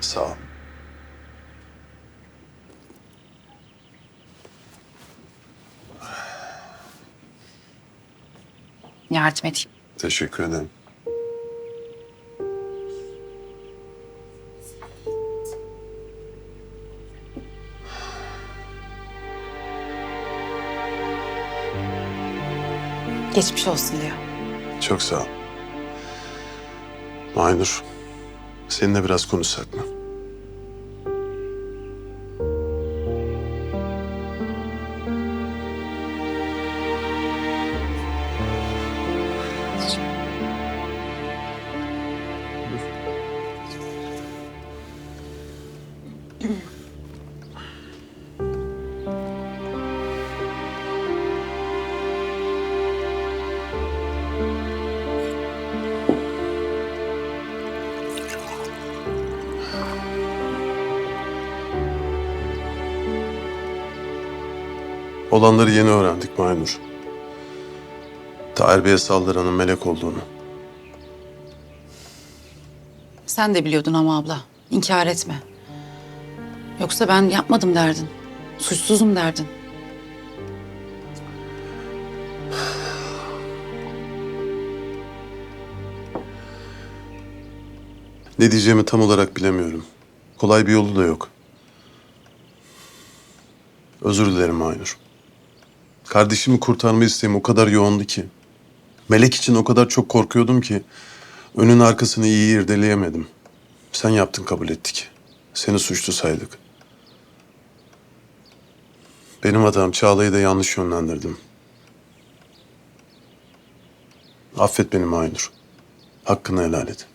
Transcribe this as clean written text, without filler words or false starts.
Sağ ol. Yardım edeyim. Teşekkür ederim. Geçmiş olsun diyor. Çok sağ ol. Mahinur, seninle biraz konuşsak mı? Olanları yeni öğrendik Mahinur. Tahir Bey'e saldıranın Melek olduğunu. Sen de biliyordun ama abla. İnkar etme. Yoksa ben yapmadım derdin. Suçsuzum derdin. Ne diyeceğimi tam olarak bilemiyorum. Kolay bir yolu da yok. Özür dilerim Mahinur. Kardeşimi kurtarma isteğim o kadar yoğundu ki. Melek için o kadar çok korkuyordum ki önün arkasını iyi irdeleyemedim. Sen yaptın, kabul ettik. Seni suçlu saydık. Benim hatam, Çağla'yı da yanlış yönlendirdim. Affet beni Mahinur. Hakkını helal et.